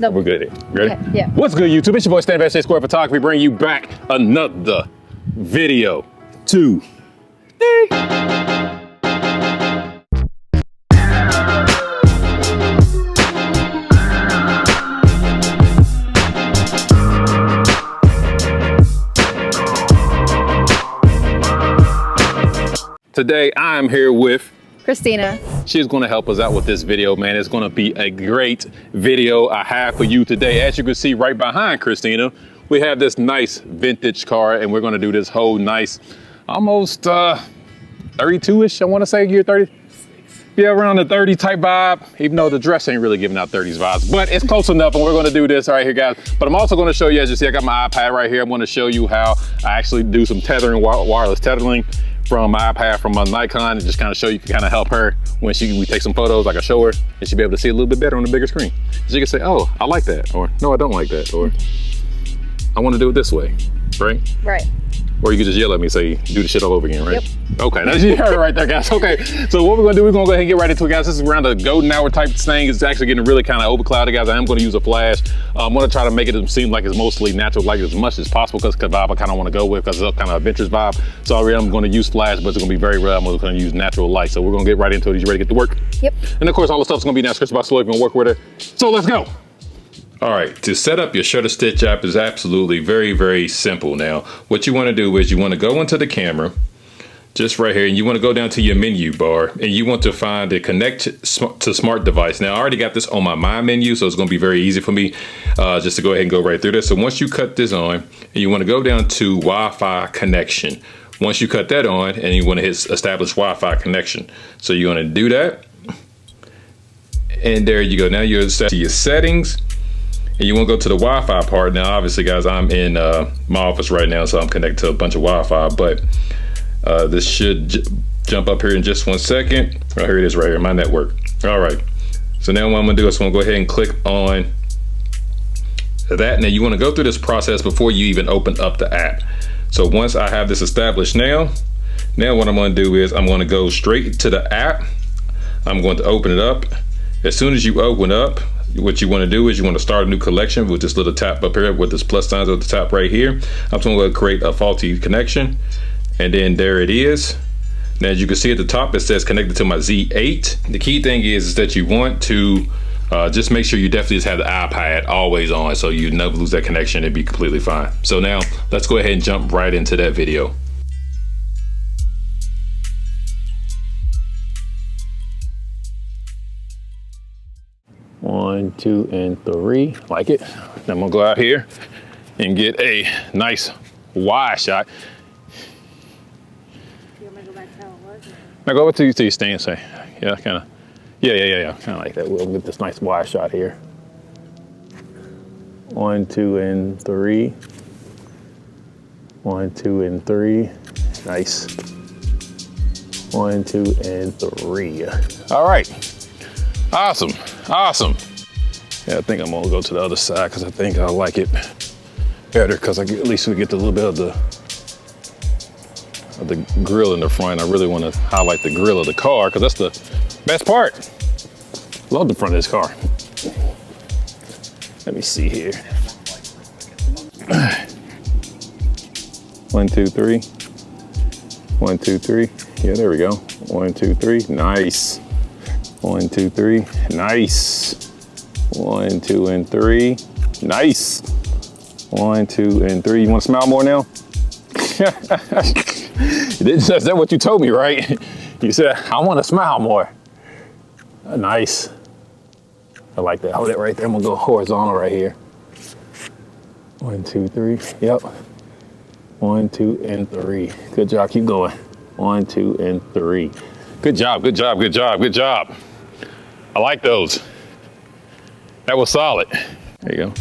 Nope. We're good. Ready? Okay, yeah. What's good, YouTube? It's your boy Stan Square Photography, bringing you back another video today. Today, I'm here with Christina. She's gonna help us out with this video, man. It's gonna be a great video I have for you today. As you can see right behind Christina, we have this nice vintage car, and we're gonna do this whole nice, almost 32-ish, I wanna say, year 30. Yeah, around the 30 type vibe, even though the dress ain't really giving out 30s vibes, but it's close enough, and we're gonna do this right here, guys. But I'm also gonna show you, as you see, I got my iPad right here. I'm gonna show you how I actually do some tethering, wireless tethering from my iPad, from my Nikon, and just kind of show you, can kind of help her when we take some photos. I can show her, and she'll be able to see a little bit better on the bigger screen. She can say, oh, I like that, or no, I don't like that, or I wanna do it this way, right? Right. Or you could just yell at me and say, do the shit all over again, right? Yep. Okay, that's you heard it right there, guys. Okay, so what we're gonna do, we're gonna go ahead and get right into it, guys. This is around the golden hour type thing. It's actually getting really kind of overclouded, guys. I am gonna use a flash. I'm gonna try to make it seem like it's mostly natural light as much as possible, because the vibe I kind of want to go with, because it's kind of adventurous vibe. So I am gonna use flash, but it's gonna be very rare. I'm gonna use natural light. So we're gonna get right into it. You ready to get to work? Yep. And of course, all the stuff's gonna be in the description box below if you wanna work with it. So let's go. All right, to set up your ShutterSnitch app is absolutely very, very simple. Now, what you want to do is you want to go into the camera, just right here, and you want to go down to your menu bar, and you want to find the connect to smart device. Now, I already got this on my menu, so it's going to be very easy for me just to go ahead and go right through this. So once you cut this on, and you want to go down to Wi-Fi connection. Once you cut that on, and you want to hit establish Wi-Fi connection. So you're going to do that, and there you go. Now you're set to your settings. And you want to go to the Wi-Fi part. Now, obviously, guys, I'm in my office right now, so I'm connected to a bunch of Wi-Fi, but this should jump up here in just 1 second. Oh, here it is right here, my network. All right. So now what I'm going to do is I'm going to go ahead and click on that. Now, you want to go through this process before you even open up the app. So once I have this established now what I'm going to do is I'm going to go straight to the app. I'm going to open it up. As soon as you open up, what you want to do is you want to start a new collection with this little tap up here with this plus signs at the top right here. I'm going to create a faulty connection, and then there it is. Now, as you can see at the top, it says connected to my Z8. The key thing is that you want to just make sure you definitely just have the iPad always on, so you never lose that connection and be completely fine. So now let's go ahead and jump right into that video. One, two, and three. Like it. Then I'm gonna go out here and get a nice wide shot. You want me to go back to how it was? Now go over to your stand, say, yeah, kind of, yeah, kind of like that. We'll get this nice wide shot here. One, two, and three. One, two, and three. Nice. One, two, and three. All right. Awesome. Yeah, I think I'm gonna go to the other side because I think I like it better, because at least we get a little bit of the grill in the front. I really want to highlight the grill of the car because that's the best part. Love the front of this car. Let me see here. 1, 2, 3. 1, 2, 3. Yeah, there we go. 1, 2, 3. Nice. 1, 2, 3. Nice. 1, 2, and 3. Nice. 1, 2, and 3. You want to smile more now? Is that what you told me, right? You said, I want to smile more. Nice. I like that. Hold it right there. I'm going to go horizontal right here. 1, 2, 3. Yep. 1, 2, and 3. Good job. Keep going. 1, 2, and 3. Good job. I like those. That was solid. There you go.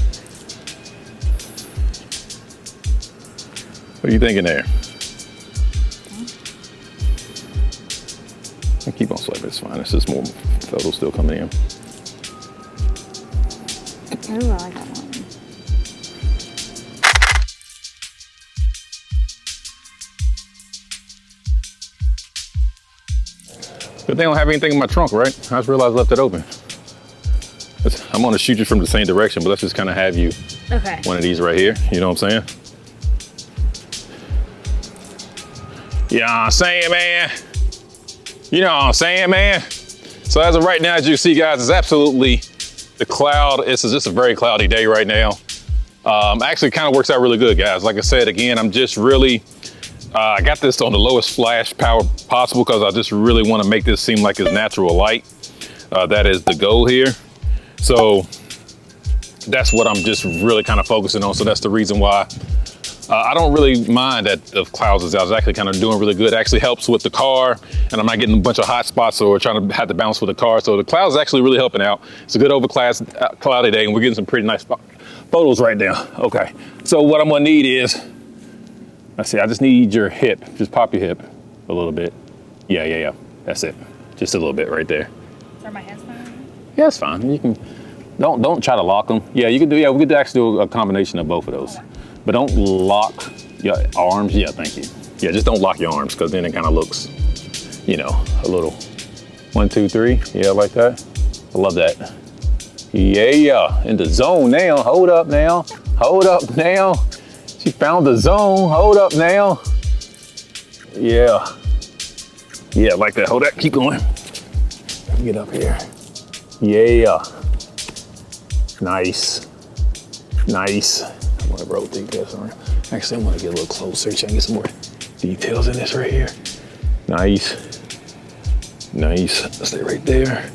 What are you thinking there? I keep on swiping, it's fine. It's just more photos still coming in. Ooh, I like that one. Good thing I don't have anything in my trunk, right? I just realized I left it open. I'm gonna shoot you from the same direction, but let's just kind of have you Okay. one of these right here. You know what I'm saying? You know what I'm saying, man? You know what I'm saying, man? So as of right now, as you see, guys, it's absolutely the cloud. It's just a very cloudy day right now. Actually, kind of works out really good, guys. Like I said, again, I'm just really, I got this on the lowest flash power possible because I just really want to make this seem like it's natural light. That is the goal here. So that's what I'm just really kind of focusing on. So that's the reason why I don't really mind that the clouds is out. It's actually kind of doing really good. It actually helps with the car, and I'm not getting a bunch of hot spots or trying to have to bounce with the car. So the clouds is actually really helping out. It's a good overcast cloudy day, and we're getting some pretty nice photos right now. Okay, so what I'm gonna need is, let's see, I just need your hip. Just pop your hip a little bit. Yeah. That's it. Just a little bit right there. Are my hands fine? Yeah, it's fine. You can, don't try to lock them. Yeah, you can do, we could actually do a combination of both of those. But don't lock your arms. Yeah, thank you. Yeah, just don't lock your arms because then it kind of looks, you know, a little 1, 2, 3. Yeah, like that. I love that. Yeah, in the zone now. Hold up now. Hold up now. She found the zone. Hold up now. Yeah. Yeah, like that. Hold that. Keep going. Get up here. Yeah. Nice. Nice. I'm gonna rotate this around. Actually, I'm gonna get a little closer so I can get some more details in this right here. Nice. Nice. Stay right there.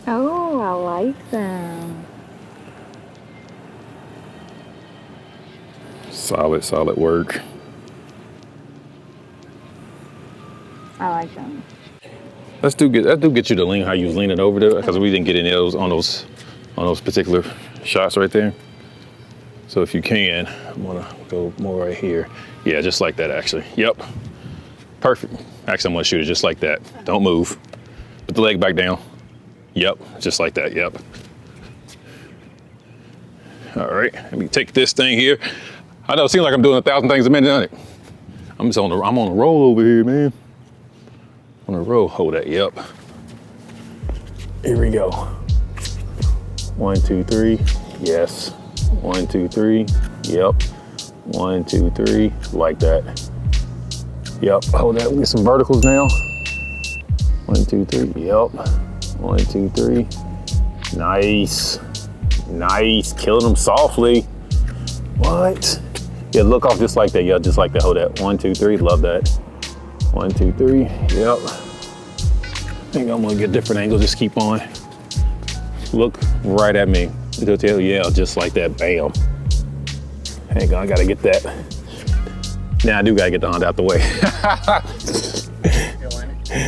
Oh, I like them. Solid work. I like them. Let's do get you to lean how you was leaning over there because we didn't get any of those on those particular shots right there. So if you can, I'm gonna go more right here. Yeah, just like that actually. Yep. Perfect. Actually, I'm gonna shoot it just like that. Don't move. Put the leg back down. Yep, just like that, yep. All right, let me take this thing here. I know it seems like I'm doing 1,000 things a minute, doesn't it? I'm on a roll over here, man. On a roll, hold that, yep. Here we go. 1, 2, 3, yes. 1, 2, 3, yep. 1, 2, 3, like that. Yep, hold that, we get some verticals now. 1, 2, 3, yep. 1, 2, 3, nice. Nice, killing them softly. What? Yeah, look off just like that, yeah, just like that, hold that. 1, 2, 3, love that. 1, 2, 3, yep. I think I'm gonna get different angles, just keep on. Look right at me. Yeah, just like that, bam. Hang on, I gotta get that. Now I do gotta get the Honda out the way.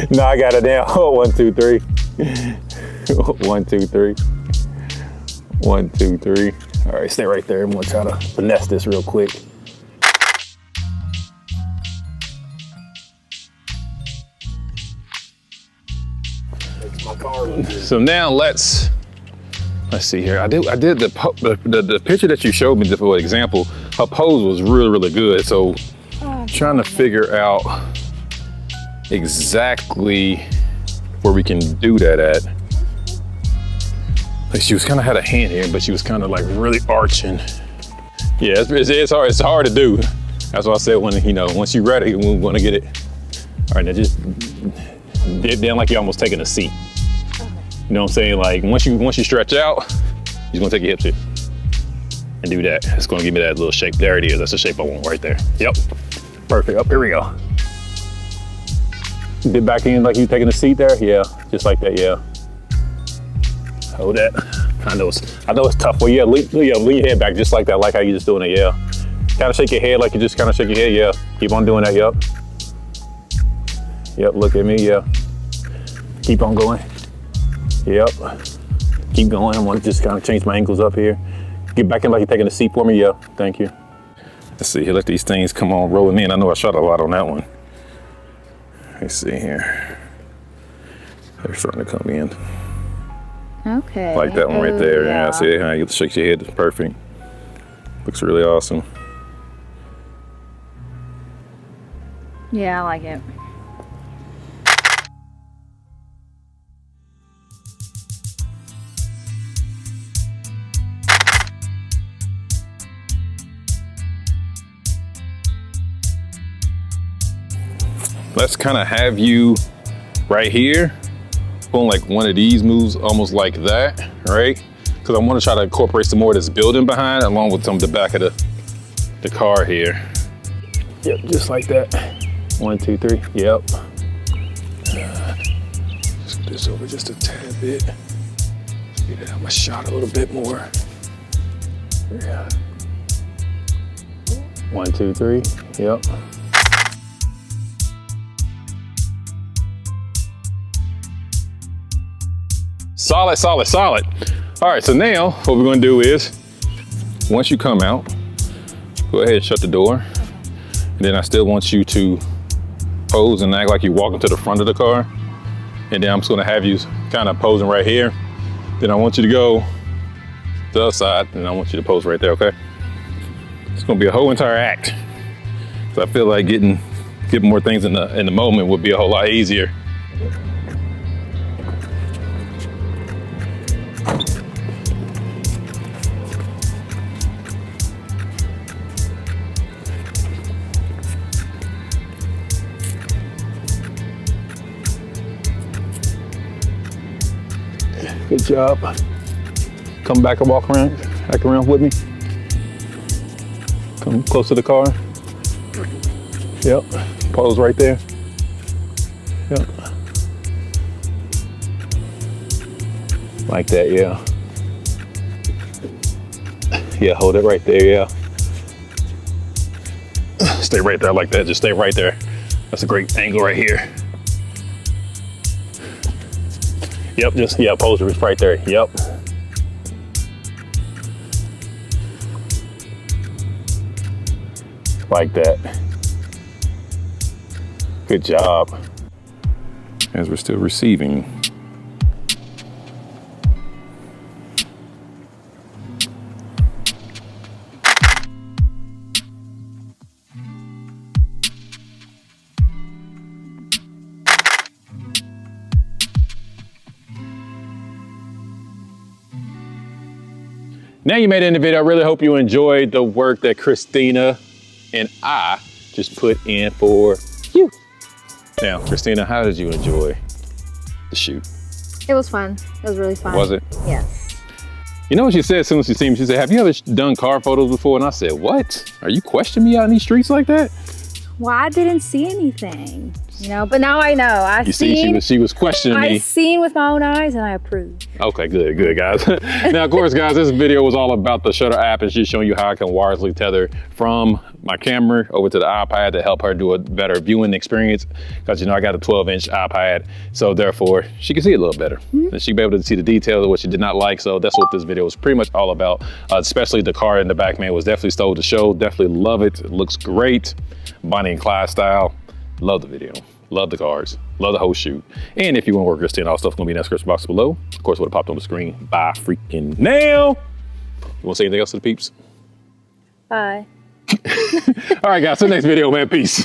No, I got it now. 1, 2, 3. 1, 2, 3. 1, 2, 3. All right, stay right there. I'm gonna try to finesse this real quick. So now let's see here. I did the picture that you showed me for example. Her pose was really good. So trying to figure out exactly where we can do that at. Like she was kind of had a hand here, but she was kind of like really arching. Yeah, it's hard. It's hard to do. That's why I said when once you're ready, we want to get it. All right, now just dip down like you're almost taking a seat. You know what I'm saying? Like once you stretch out, you're gonna take your hips here and do that. It's gonna give me that little shape. There it is. That's the shape I want right there. Yep. Perfect. Up here we go. Dip back in like you taking a seat there. Yeah, just like that. Yeah. Hold that. I know it's tough. Well, yeah, lean your head back just like that, like how you just doing it. Yeah. Kind of shake your head like you just kind of shake your head. Yeah. Keep on doing that. Yep. Yep. Look at me. Yeah. Keep on going. Yep. Keep going. I'm gonna just kind of change my angles up here. Get back in like you're taking a seat for me. Yeah. Thank you. Let's see here. Let these things come on rolling in. I know I shot a lot on that one. Let's see here. They're starting to come in. Okay. Like that one right there. Yeah. See how you shake your head. It's perfect. Looks really awesome. Yeah, I like it. Let's kind of have you right here, pulling like one of these moves, almost like that, right? Because I want to try to incorporate some more of this building behind, along with some of the back of the car here. Yep, just like that. 1, 2, 3. Yep. Just get this over just a tad bit. Get it out my shot a little bit more. Yeah. 1, 2, 3. Yep. Solid, solid, solid. All right, so now what we're gonna do is, once you come out, go ahead and shut the door. And then I still want you to pose and act like you're walking to the front of the car. And then I'm just gonna have you kind of posing right here. Then I want you to go to the other side, and I want you to pose right there, okay? It's gonna be a whole entire act. So I feel like getting more things in the moment would be a whole lot easier. Good job. Come back and walk around, back around with me. Come close to the car. Yep, pose right there. Yep. Like that, yeah. Yeah, hold it right there, yeah. Stay right there like that, just stay right there. That's a great angle right here. Yep, just, yeah, pose it right there, yep. Like that. Good job. As we're still receiving. Now you made it in the video. I really hope you enjoyed the work that Christina and I just put in for you. Now, Christina, how did you enjoy the shoot? It was fun. It was really fun. Was it? Yes. You know what she said as soon as she seen me? She said, have you ever done car photos before? And I said, what? Are you questioning me out in these streets like that? Well, I didn't see anything, you know, but now I know. She was questioning me. I seen with my own eyes and I approve. Okay, good, guys. Now, of course, guys, this video was all about the Shutter app and she's showing you how I can wirelessly tether from my camera over to the iPad to help her do a better viewing experience. Because, you know, I got a 12-inch iPad, so therefore she can see it a little better. And she'll be able to see the details of what she did not like. So that's what this video was pretty much all about. Especially the car in the back, man, was definitely stole the show. Definitely love it. It looks great. Bonnie and Clyde style. Love the video. Love the cars. Love the whole shoot. And if you want to work with Christina, all stuff gonna be in that description box below. Of course, what popped on the screen. Bye freaking now. You want to say anything else to the peeps? Bye. All right, guys. See you next video, man. Peace.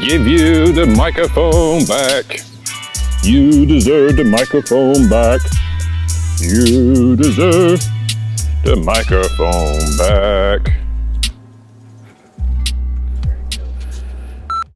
Give you the microphone back. You deserve the microphone back. You deserve the microphone back.